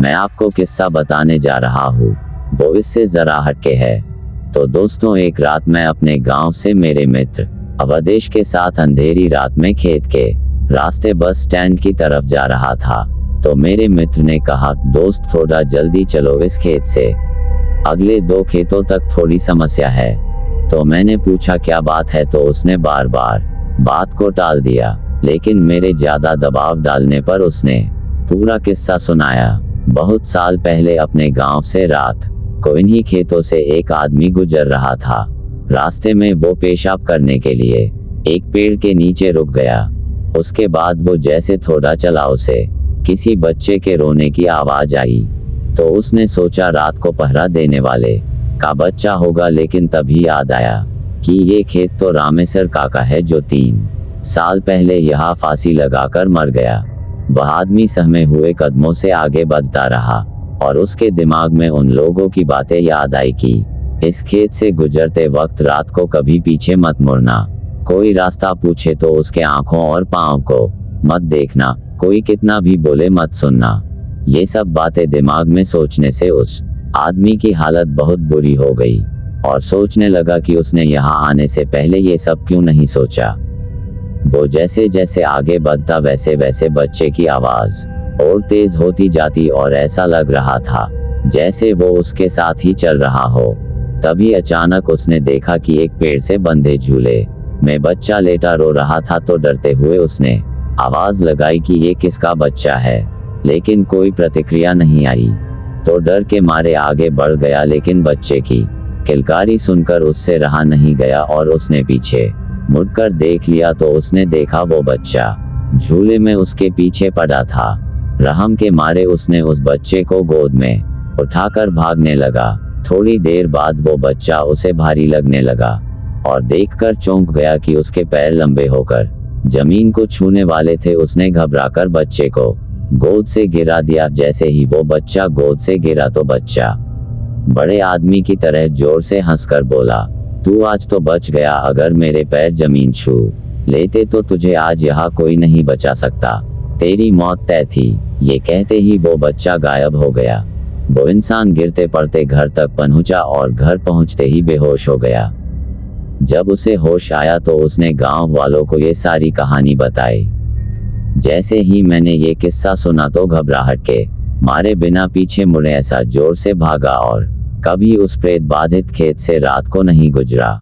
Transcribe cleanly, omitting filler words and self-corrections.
मैं आपको किस्सा बताने जा रहा हूँ, वो इससे जरा हटके है। तो दोस्तों, एक रात मैं अपने गांव से मेरे मित्र अवधेश के साथ अंधेरी रात में खेत के रास्ते बस स्टैंड की तरफ जा रहा था। तो मेरे मित्र ने कहा, दोस्त थोड़ा जल्दी चलो इस खेत से, अगले 2 खेतों तक थोड़ी समस्या है। तो मैंने पूछा क्या बात है, तो उसने बार बार बात को टाल दिया, लेकिन मेरे ज्यादा दबाव डालने पर उसने पूरा किस्सा सुनाया। बहुत साल पहले अपने गांव से रात को इन्हीं खेतों से एक आदमी गुजर रहा था। रास्ते में वो पेशाब करने के लिए एक पेड़ के नीचे रुक गया। उसके बाद वो जैसे थोड़ा चला, उसे किसी बच्चे के रोने की आवाज आई। तो उसने सोचा रात को पहरा देने वाले का बच्चा होगा, लेकिन तभी याद आया कि ये खेत तो रामेश्वर काका है जो 3 साल पहले यहाँ फांसी लगाकर मर गया। वह आदमी सहमे हुए कदमों से आगे बढ़ता रहा और उसके दिमाग में उन लोगों की बातें याद आई कि इस खेत से गुजरते वक्त रात को कभी पीछे मत मुड़ना, कोई रास्ता पूछे तो उसके आंखों और पांव को मत देखना, कोई कितना भी बोले मत सुनना। ये सब बातें दिमाग में सोचने से उस आदमी की हालत बहुत बुरी हो गई और सोचने लगा कि उसने यहाँ आने से पहले ये सब क्यों नहीं सोचा। वो जैसे जैसे आगे बढ़ता वैसे वैसे बच्चे की आवाज और तेज होती जाती और ऐसा लग रहा था जैसे वो उसके साथ ही चल रहा हो। तभी अचानक उसने देखा कि एक पेड़ से बंधे झूले में बच्चा लेटा रो रहा था। तो डरते हुए उसने आवाज लगाई कि ये किसका बच्चा है, लेकिन कोई प्रतिक्रिया नहीं आई। तो डर के मारे आगे बढ़ गया, लेकिन बच्चे की किलकारी सुनकर उससे रहा नहीं गया और उसने पीछे मुड़कर देख लिया। तो उसने देखा वो बच्चा झूले में उसके पीछे पड़ा था। रहम के मारे उसने उस बच्चे को गोद में उठाकर भागने लगा। थोड़ी देर बाद वो बच्चा उसे भारी लगने लगा और देखकर चौंक गया कि उसके पैर लंबे होकर जमीन को छूने वाले थे। उसने घबराकर बच्चे को गोद से गिरा दिया। जैसे ही वो बच्चा गोद से गिरा तो बच्चा बड़े आदमी की तरह जोर से हंसकर बोला, तू आज तो बच गया, अगर मेरे पैर जमीन छू लेते तो तुझे आज यहाँ कोई नहीं बचा सकता, तेरी मौत तय थी। ये कहते ही वो बच्चा गायब हो गया। वो इंसान गिरते पड़ते घर तक पहुंचा और घर पहुंचते ही बेहोश हो गया। जब उसे होश आया तो उसने गांव वालों को ये सारी कहानी बताई। जैसे ही मैंने ये किस्सा सुना तो घबराहट के मारे बिना पीछे मुड़े ऐसा जोर से भागा और कभी उस प्रेत बाधित खेत से रात को नहीं गुजरा।